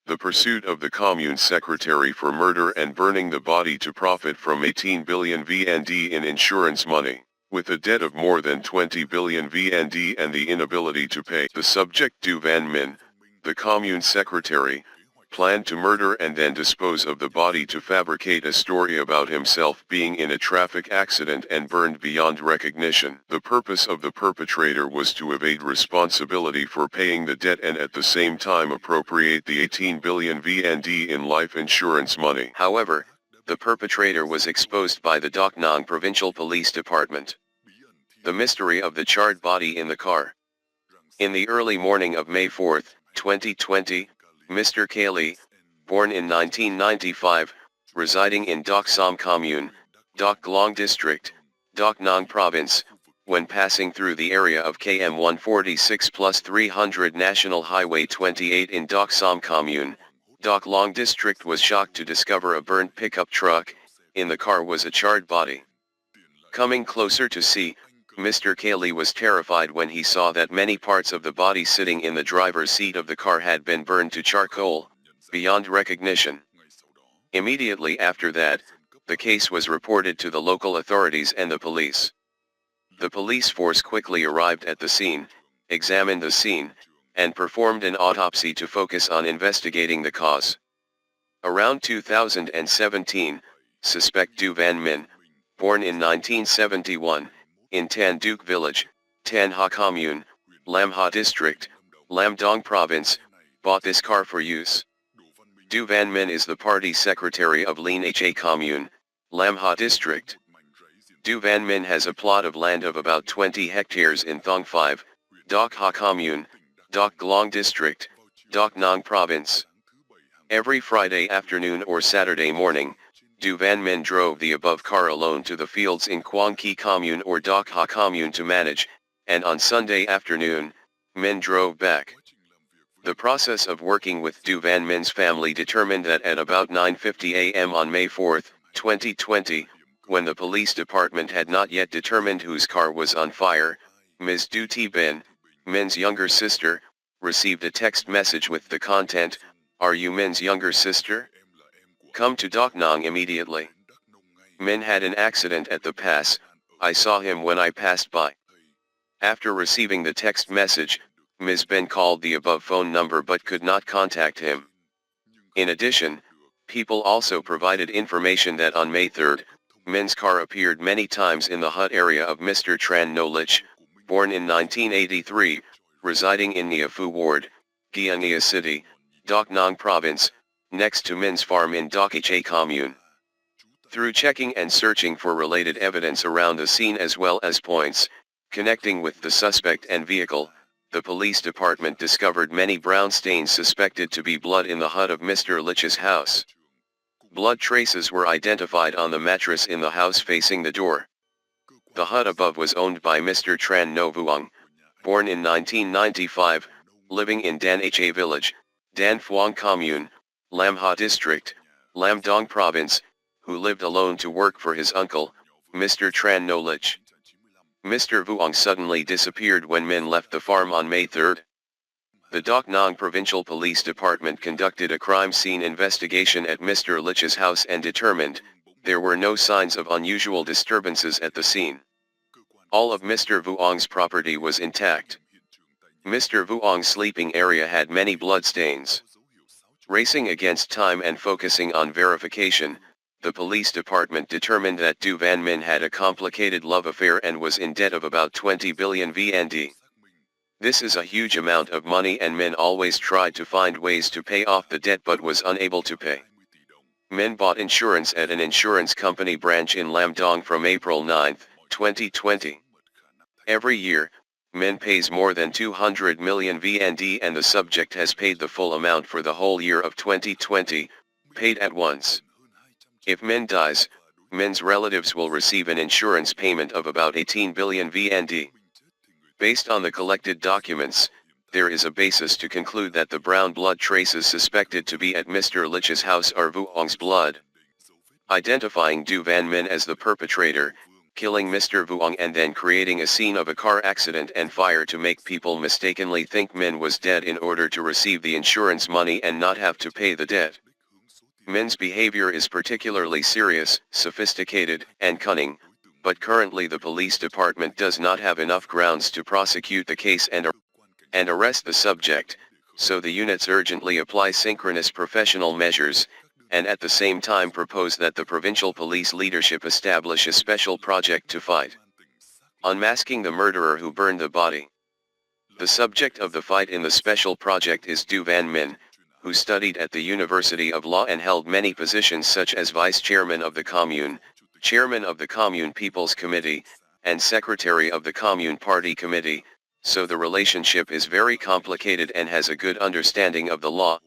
The pursuit of the Commune secretary for murder and burning the body to profit from 18 billion VND in insurance money, with a debt of more than 20 billion VND and the inability to pay. The subject Đỗ Văn Minh, the Commune secretary, planned to murder and then dispose of the body to fabricate a story about himself being in a traffic accident and burned beyond recognition. The purpose of the perpetrator was to evade responsibility for paying the debt and at the same time appropriate the 18 billion VND in life insurance money. However, the perpetrator was exposed by the Đắk Nông Provincial Police Department. The mystery of the charred body in the car. In the early morning of May 4, 2020, Mr. Kali, born in 1995, residing in Đắk Som Commune, Đắk Long District, Đắk Nông Province, when passing through the area of KM 146 plus 300 National Highway 28 in Đắk Som Commune, Đắk Long District, was shocked to discover a burnt pickup truck. In the car was a charred body. Coming closer to see, Mr. Kali was terrified when he saw that many parts of the body sitting in the driver's seat of the car had been burned to charcoal, beyond recognition. Immediately after that, the case was reported to the local authorities and the police. The police force quickly arrived at the scene, examined the scene, and performed an autopsy to focus on investigating the cause. Around 2017, suspect Đỗ Văn Minh, born in 1971, in Tan Duc Village, Tan Ha Commune, Lam Ha District, Lam Dong Province, bought this car for use. Đỗ Văn Minh is the party secretary of Lien Ha Commune, Lam Ha District. Đỗ Văn Minh has a plot of land of about 20 hectares in Thong 5, Đắk Ha Commune, Đắk Long District, Đắk Nông Province. Every Friday afternoon or Saturday morning, Đỗ Văn Minh drove the above car alone to the fields in Quang Ki Commune or Đắk Ha Commune to manage, and on Sunday afternoon, Minh drove back. The process of working with Đỗ Văn Minh's family determined that at about 9:50 a.m. on May 4, 2020, when the police department had not yet determined whose car was on fire, Ms. Đỗ Thị Bình, Minh's younger sister, received a text message with the content, "Are you Minh's younger sister? Come to Đắk Nông immediately. Minh had an accident at the pass, I saw him when I passed by." After receiving the text message, Ms. Bin called the above phone number but could not contact him. In addition, people also provided information that on May 3, Minh's car appeared many times in the hut area of Mr. Tran No Lich, born in 1983, residing in Nha Phu Ward, Gia Nha City, Đắk Nông Province, next to Minh's farm in Đắk Ha Commune. Through checking and searching for related evidence around the scene as well as points connecting with the suspect and vehicle, the police department discovered many brown stains suspected to be blood in the hut of Mr. Lich's house. Blood traces were identified on the mattress in the house facing the door. The hut above was owned by Mr. Tran No Vuong, born in 1995, living in Dan Ha Village, Dan Phuong Commune, Lam Ha District, Lam Dong Province, who lived alone to work for his uncle, Mr. Tran No Lich. Mr. Vuong suddenly disappeared when Minh left the farm on May 3. The Đắk Nông Provincial Police Department conducted a crime scene investigation at Mr. Lich's house and determined, there were no signs of unusual disturbances at the scene. All of Mr. Vuong's property was intact. Mr. Vuong's sleeping area had many blood stains. Racing against time and focusing on verification, the police department determined that Đỗ Văn Minh had a complicated love affair and was in debt of about 20 billion VND. This is a huge amount of money and Minh always tried to find ways to pay off the debt but was unable to pay. Minh bought insurance at an insurance company branch in Lam Dong from April 9, 2020. Every year, Minh pays more than 200 million VND and the subject has paid the full amount for the whole year of 2020, paid at once. If Minh dies, Minh's relatives will receive an insurance payment of about 18 billion VND. Based on the collected documents, there is a basis to conclude that the brown blood traces suspected to be at Mr. Lich's house are Vuong's blood. Identifying Đỗ Văn Minh as the perpetrator, killing Mr. Vuong and then creating a scene of a car accident and fire to make people mistakenly think Min was dead in order to receive the insurance money and not have to pay the debt. Min's behavior is particularly serious, sophisticated, and cunning, but currently the police department does not have enough grounds to prosecute the case and arrest the subject, so the units urgently apply synchronous professional measures, and at the same time propose that the provincial police leadership establish a special project to fight unmasking the murderer who burned the body. The subject of the fight in the special project is Đỗ Văn Minh, who studied at the University of Law and held many positions such as Vice Chairman of the Commune, Chairman of the Commune People's Committee, and Secretary of the Commune Party Committee, so the relationship is very complicated and has a good understanding of the law.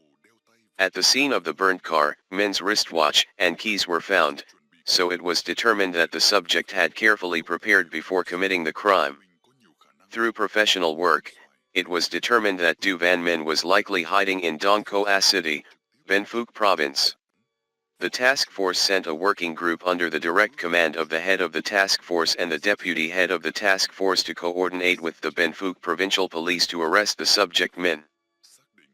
At the scene of the burnt car, Min's wristwatch and keys were found, so it was determined that the subject had carefully prepared before committing the crime. Through professional work, it was determined that Đỗ Văn Minh was likely hiding in Dong Coa City, Ben Phuc Province. The task force sent a working group under the direct command of the head of the task force and the deputy head of the task force to coordinate with the Ben Phuc Provincial Police to arrest the subject Min.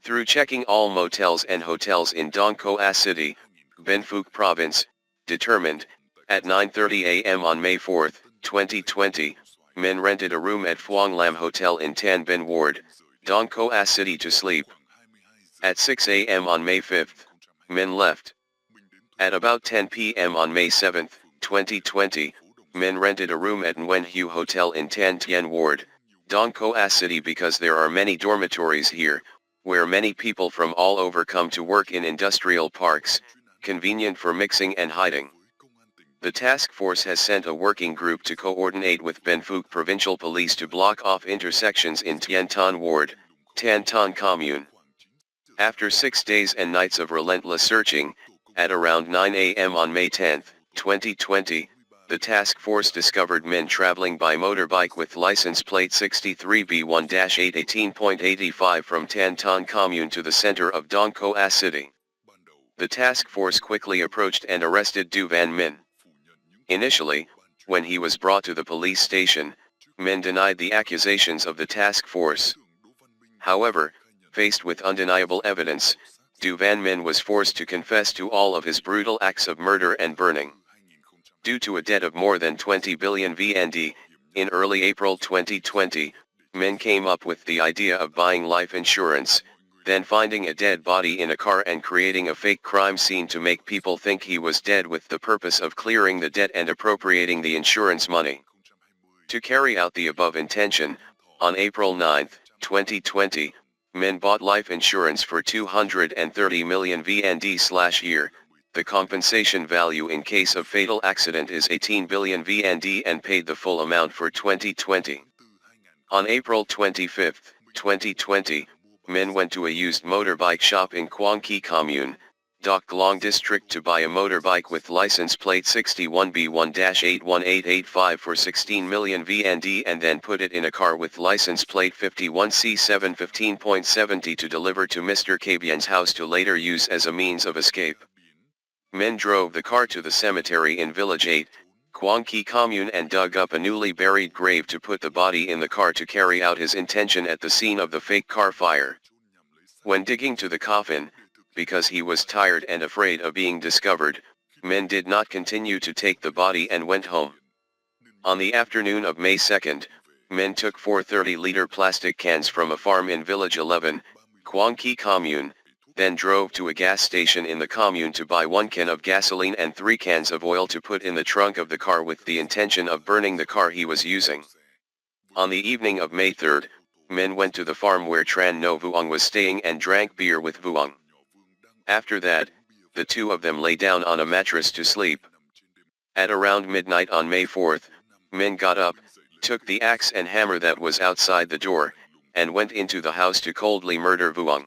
Through checking all motels and hotels in Dong Coa City, Ben Phuc Province, determined, at 9:30 a.m. on May 4, 2020, Min rented a room at Phuong Lam Hotel in Tan Binh Ward, Dong Coa City to sleep. At 6 a.m. on May 5, Min left. At about 10 p.m. on May 7, 2020, Min rented a room at Nguyen Hue Hotel in Tan Tien Ward, Dong Coa City because there are many dormitories here, where many people from all over come to work in industrial parks, convenient for mixing and hiding. The task force has sent a working group to coordinate with Ben Phuc Provincial Police to block off intersections in Tien Tan Ward, Tan Ton Commune. After 6 days and nights of relentless searching, at around 9 a.m. on May 10, 2020, the task force discovered Min traveling by motorbike with license plate 63B1-818.85 from Tan Ton Commune to the center of Dong Coa City. The task force quickly approached and arrested Đỗ Văn Minh. Initially, when he was brought to the police station, Min denied the accusations of the task force. However, faced with undeniable evidence, Đỗ Văn Minh was forced to confess to all of his brutal acts of murder and burning. Due to a debt of more than 20 billion VND, in early April 2020, Min came up with the idea of buying life insurance, then finding a dead body in a car and creating a fake crime scene to make people think he was dead with the purpose of clearing the debt and appropriating the insurance money. To carry out the above intention, on April 9, 2020, Min bought life insurance for 230 million VND/year. The compensation value in case of fatal accident is 18 billion VND and paid the full amount for 2020. On April 25, 2020, Min went to a used motorbike shop in Quang Ki Commune, Doc Long District to buy a motorbike with license plate 61B1-81885 for 16 million VND and then put it in a car with license plate 51C715.70 to deliver to Mr. Kabian's house to later use as a means of escape. Min drove the car to the cemetery in Village 8, Quang Ki Commune and dug up a newly buried grave to put the body in the car to carry out his intention at the scene of the fake car fire. When digging to the coffin, because he was tired and afraid of being discovered, Min did not continue to take the body and went home. On the afternoon of May 2, Min took 4 30-liter plastic cans from a farm in Village 11, Quang Ki Commune, then drove to a gas station in the commune to buy 1 can of gasoline and 3 cans of oil to put in the trunk of the car with the intention of burning the car he was using. On the evening of May 3, Min went to the farm where Tran No Vuong was staying and drank beer with Vuong. After that, the two of them lay down on a mattress to sleep. At around midnight on May 4, Min got up, took the axe and hammer that was outside the door, and went into the house to coldly murder Vuong.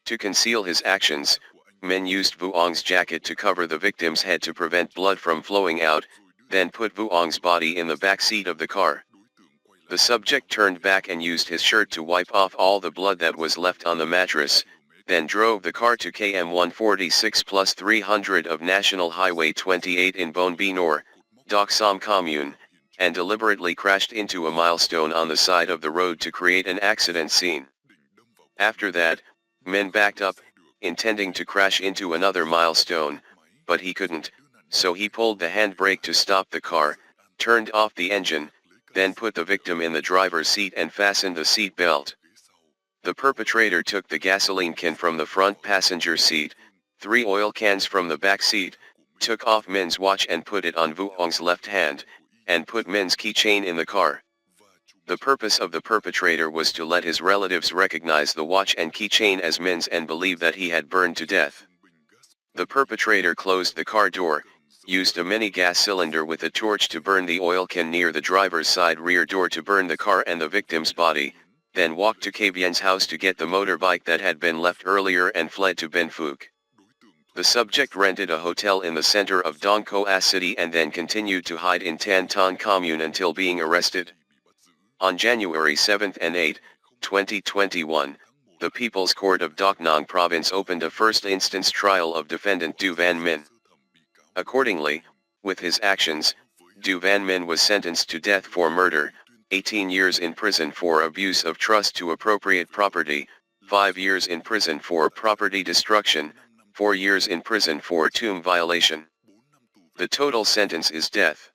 To conceal his actions, Min used Vuong's jacket to cover the victim's head to prevent blood from flowing out, then put Vuong's body in the back seat of the car. The subject turned back and used his shirt to wipe off all the blood that was left on the mattress, then drove the car to km 146+300 of National Highway 28 in Bon Bi Nor, Doc Som Commune, and deliberately crashed into a milestone on the side of the road to create an accident scene. After that, Minh backed up, intending to crash into another milestone, but he couldn't, so he pulled the handbrake to stop the car, turned off the engine, then put the victim in the driver's seat and fastened the seat belt. The perpetrator took the gasoline can from the front passenger seat, 3 oil cans from the back seat, took off Minh's watch and put it on Vuong's left hand, and put Minh's keychain in the car. The purpose of the perpetrator was to let his relatives recognize the watch and keychain as Minh's and believe that he had burned to death. The perpetrator closed the car door, used a mini gas cylinder with a torch to burn the oil can near the driver's side rear door to burn the car and the victim's body, then walked to Kbien's house to get the motorbike that had been left earlier and fled to Ben Phuc. The subject rented a hotel in the center of Dong Coa City and then continued to hide in Tan Ton Commune until being arrested. On January 7 and 8, 2021, the People's Court of Doc Nang Province opened a first-instance trial of defendant Đỗ Văn Minh. Accordingly, with his actions, Đỗ Văn Minh was sentenced to death for murder, 18 years in prison for abuse of trust to appropriate property, 5 years in prison for property destruction, 4 years in prison for tomb violation. The total sentence is death.